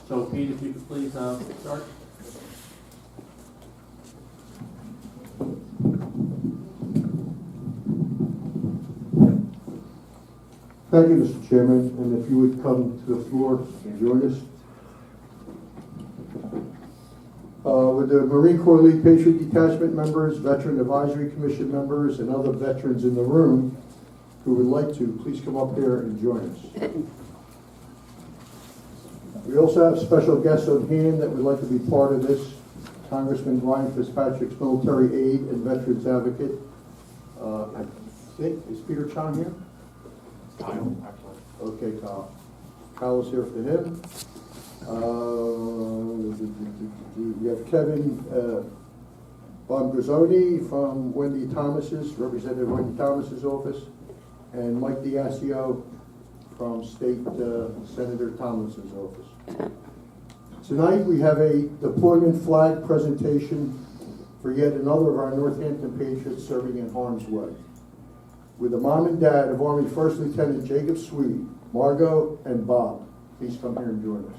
So Pete, if you could please start. Thank you, Mr. Chairman, and if you would come to the floor and join us. With the Marine Corps League Patriot Detachment members, Veteran Advisory Commission members, and other veterans in the room who would like to, please come up here and join us. We also have special guests on hand that would like to be part of this. Congressman Ryan Fitzpatrick's military aide and veterans advocate. I think, is Peter Chong here? Kyle, actually. Okay, Kyle. Kyle is here for him. We have Kevin Bomgazzoni from Wendy Thomas's, Representative Wendy Thomas's office, and Mike Diasio from State Senator Tomlinson's office. Tonight we have a deployment flag presentation for yet another of our Northampton Patriots serving in harm's way. With the mom and dad of Army First Lieutenant Jacob Swede, Margot, and Bob. Please come here and join us.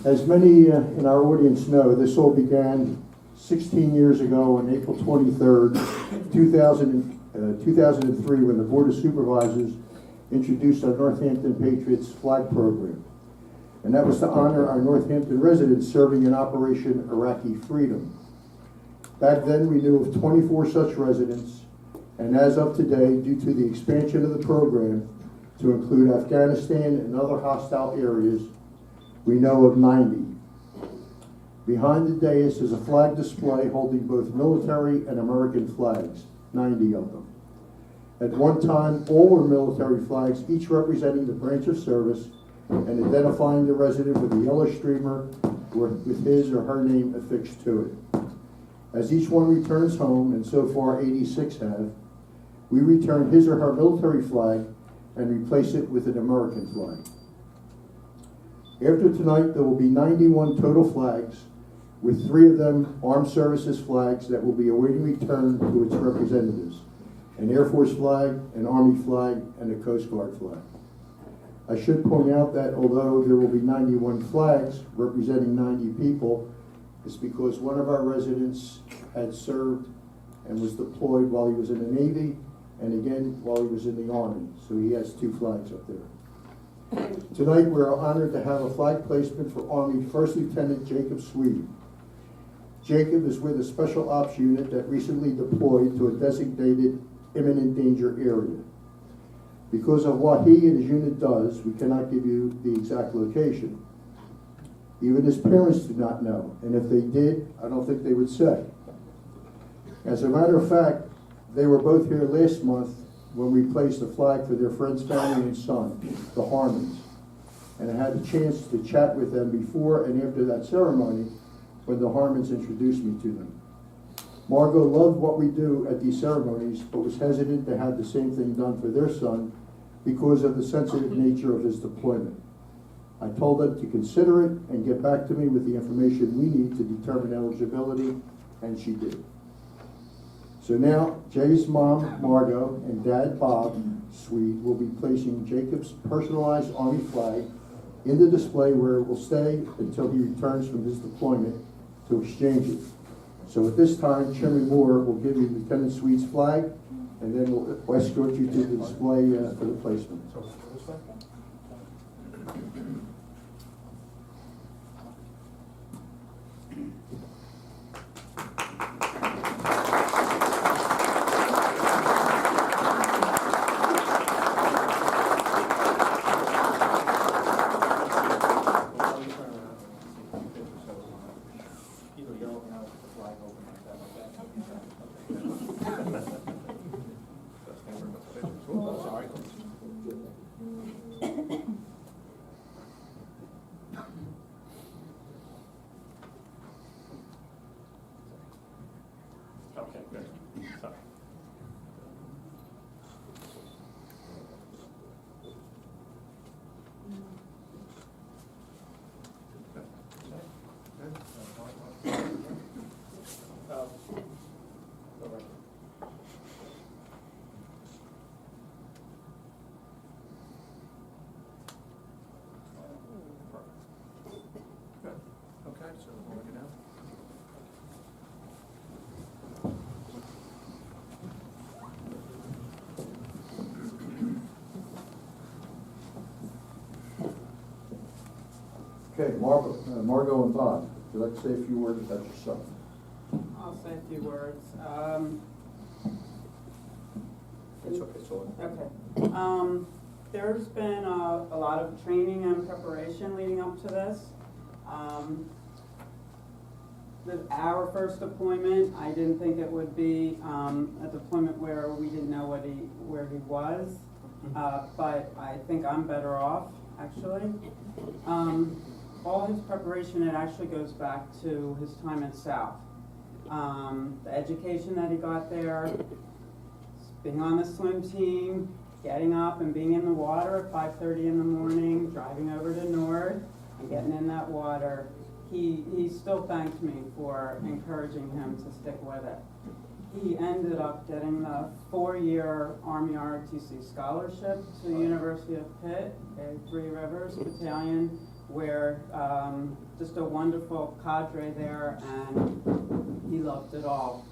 As many in our audience know, this all began 16 years ago on April 23rd, 2003, when the Board of Supervisors introduced our Northampton Patriots flag program. And that was to honor our Northampton residents serving in Operation Iraqi Freedom. Back then, we knew of 24 such residents, and as of today, due to the expansion of the program to include Afghanistan and other hostile areas, we know of 90. Behind the dais is a flag display holding both military and American flags, 90 of them. At one time, all were military flags, each representing the branch of service and identifying the resident with a yellow streamer with his or her name affixed to it. As each one returns home, and so far 86 have, we return his or her military flag and replace it with an American flag. After tonight, there will be 91 total flags, with 3 of them armed services flags that will be awaiting return to its representatives: an Air Force flag, an Army flag, and a Coast Guard flag. I should point out that although there will be 91 flags representing 90 people, it's because one of our residents had served and was deployed while he was in the Navy and again while he was in the Army. So he has 2 flags up there. Tonight we are honored to have a flag placement for Army First Lieutenant Jacob Swede. Jacob is with a Special Ops unit that recently deployed to a designated imminent danger area. Because of what he and his unit does, we cannot give you the exact location. Even his parents do not know, and if they did, I don't think they would say. As a matter of fact, they were both here last month when we placed a flag for their friend's family and son, the Harmons. And I had a chance to chat with them before and after that ceremony when the Harmons introduced me to them. Margot loved what we do at these ceremonies, but was hesitant to have the same thing done for their son because of the sensitive nature of his deployment. I told them to consider it and get back to me with the information we need to determine eligibility, and she did. So now, Jay's mom, Margot, and dad, Bob Swede, will be placing Jacob's personalized Army flag in the display where it will stay until he returns from his deployment to exchange it. So at this time, Chairman Moore will give you Lieutenant Swede's flag, and then we'll escort you to the display for the placement. Okay, good. Sorry. Okay, Margot and Bob, would you like to say a few words about yourself? I'll say a few words. Okay. There's been a lot of training and preparation leading up to this. Our first deployment, I didn't think it would be a deployment where we didn't know where he was, but I think I'm better off, actually. All his preparation, it actually goes back to his time at South. The education that he got there, being on the swim team, getting up and being in the water at 5:30 in the morning, driving over to Nord and getting in that water. He still thanked me for encouraging him to stick with it. He ended up getting the 4-year Army ROTC scholarship to the University of Pitt, Three Rivers Battalion, where just a wonderful cadre there, and he loved it all.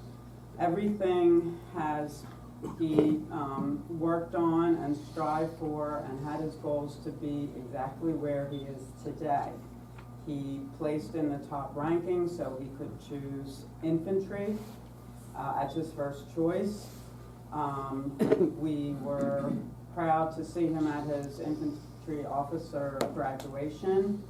Everything he worked on and strived for and had his goals to be exactly where he is today. He placed in the top ranking so he could choose infantry as his first choice. We were proud to see him at his infantry officer graduation.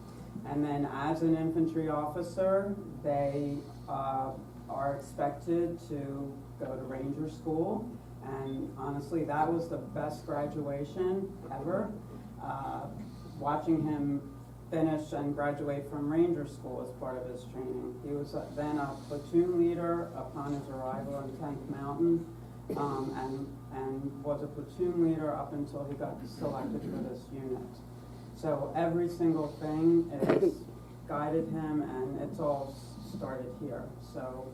And then as an infantry officer, they are expected to go to Ranger School. And honestly, that was the best graduation ever. Watching him finish and graduate from Ranger School as part of his training. He was then a platoon leader upon his arrival in 10th Mountain, and was a platoon leader up until he got selected for this unit. So every single thing is guided him, and it's all started here. So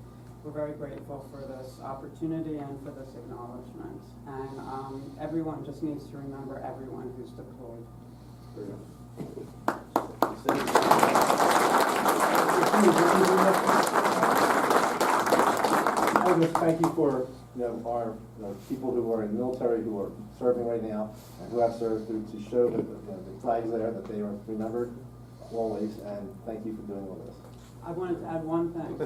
we're very grateful for this opportunity and for this acknowledgement. And everyone just needs to remember everyone who's deployed. I would just thank you for, our people who are in the military, who are serving right now, and who have served, to show that the flags there, that they are remembered always, and thank you for doing all this. I wanted to add one thing.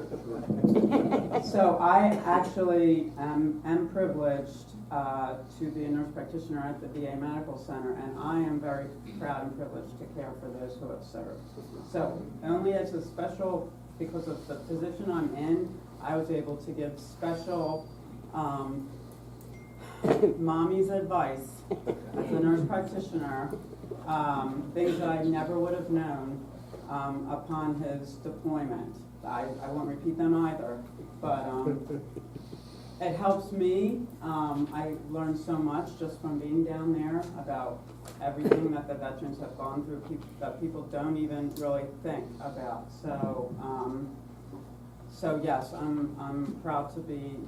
So I actually am privileged to be a nurse practitioner at the VA Medical Center, and I am very proud and privileged to care for those who have served. So only as a special, because of the position I'm in, I was able to give special mommy's advice as a nurse practitioner, things that I never would have known upon his deployment. I won't repeat them either, but it helps me. I learned so much just from being down there about everything that the veterans have gone through, that people don't even really think about. So yes, I'm proud to be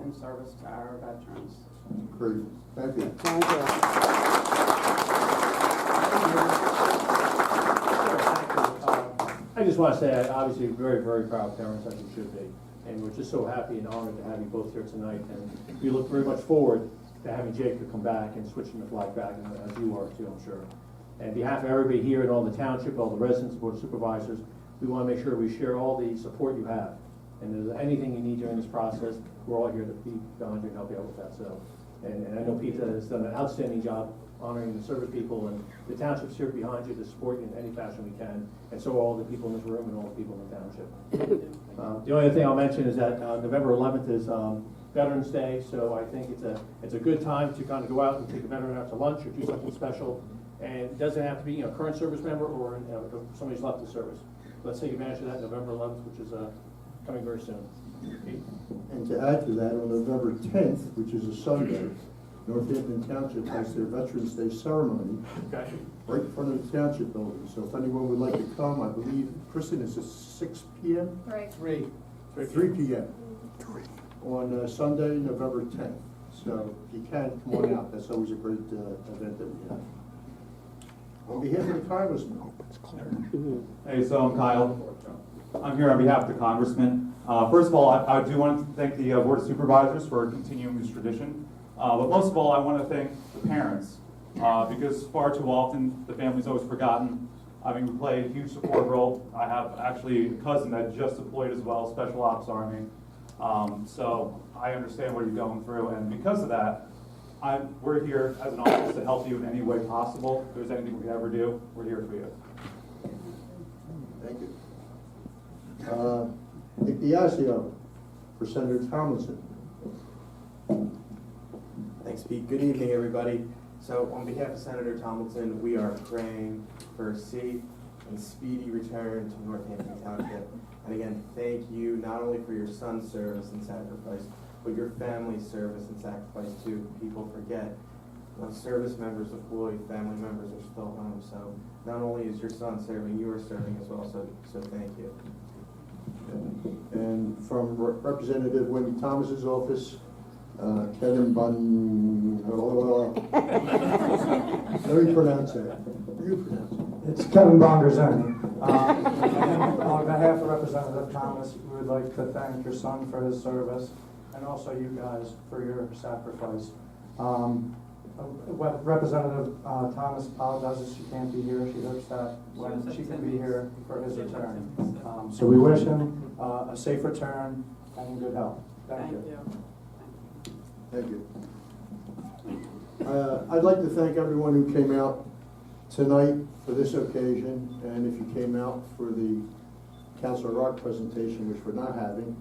in service to our veterans. Great, thank you. Thank I just want to say, obviously, very, very proud parents, as you should be. And we're just so happy and honored to have you both here tonight. And we look very much forward to having Jacob come back and switching the flag back, as you are too, I'm sure. And on behalf of everybody here and all the township, all the residents, board of supervisors, we want to make sure we share all the support you have. And if there's anything you need during this process, we're all here to be behind you and help you out with that. So, and I know Pete has done an outstanding job honoring the service people, and the township's here behind you to support you in any fashion we can, and so are all the people in this room and all the people in the township. The only other thing I'll mention is that November 11th is Veterans Day, so I think it's a good time to kind of go out and take a veteran out to lunch or do something special, and it doesn't have to be a current service member or somebody who's left the service. Let's take advantage of that November 11th, which is coming very soon. And to add to that, on November 10th, which is a Sunday, Northampton Township has their Veterans Day ceremony Okay. right in front of the Township building. So if anyone would like to come, I believe, Kristen, is it 6 p.m.? Right. 3 p.m. on Sunday, November 10th. So if you can, come on out. That's always a great event that we have. On behalf of the Congressman. Hey, so I'm Kyle. I'm here on behalf of the Congressman. First of all, I do want to thank the Board of Supervisors for continuing this tradition. But most of all, I want to thank the parents because far too often the family's always forgotten. I mean, we play a huge support role. I have actually a cousin that just deployed as well, Special Ops Army. So I understand what you're going through, and because of that, we're here as an office to help you in any way possible. If there's anything we can ever do, we're here for you. Thank you. Nick Diazio for Senator Tomlinson. Thanks, Pete. Good evening, everybody. So on behalf of Senator Tomlinson, we are praying for a safe and speedy return to Northampton Township. And again, thank you not only for your son's service and sacrifice, but your family's service and sacrifice too. People forget when service members deploy, family members are still home. So not only is your son serving, you are serving as well. So thank you. And from Representative Wendy Thomas's office, Kevin Bun. Let me pronounce that. You pronounce it. It's Kevin Bongarzoni. On behalf of Representative Thomas, we would like to thank your son for his service and also you guys for your sacrifice. Representative Thomas apologizes she can't be here. She hopes that when she can be here for his return. So we wish him a safe return and good health. Thank you. Thank you. I'd like to thank everyone who came out tonight for this occasion, and if you came out for the Councilor Rock presentation, which we're not having,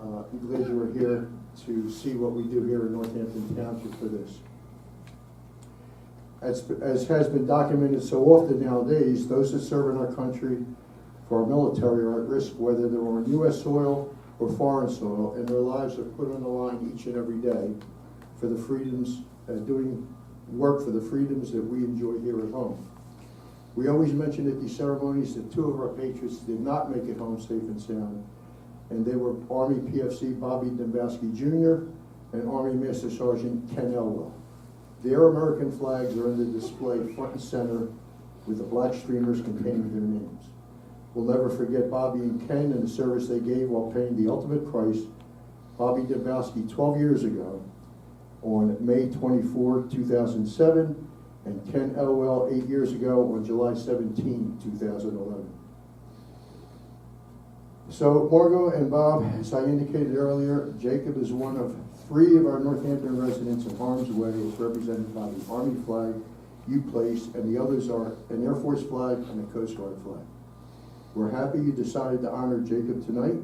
I'm glad you were here to see what we do here in Northampton Township for this. As has been documented so often nowadays, those that serve in our country for our military are at risk, whether they're on U.S. soil or foreign soil, and their lives are put on the line each and every day for the freedoms, doing work for the freedoms that we enjoy here at home. We always mention at these ceremonies that two of our patriots did not make it home safe and sound, and they were Army PFC Bobby Dembowski Jr. and Army Master Sergeant Ken Elwell. Their American flags are in the display front and center with the black streamers containing their names. We'll never forget Bobby and Ken and the service they gave while paying the ultimate price. Bobby Dembowski 12 years ago on May 24, 2007, and Ken Elwell 8 years ago on July 17, 2011. So Margot and Bob, as I indicated earlier, Jacob is one of 3 of our Northampton residents in harm's way, as represented by the Army flag you placed, and the others are an Air Force flag and a Coast Guard flag. We're happy you decided to honor Jacob tonight,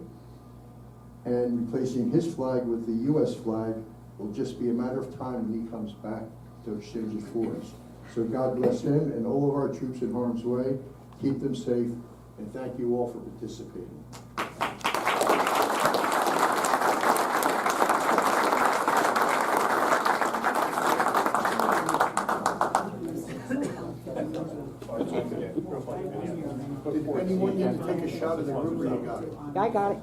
and replacing his flag with the U.S. flag will just be a matter of time when he comes back to exchange it for us. So God bless him and all of our troops in harm's way. Keep them safe, and thank you all for participating. Did anyone need to take a shot at the group, or you got it? I got it.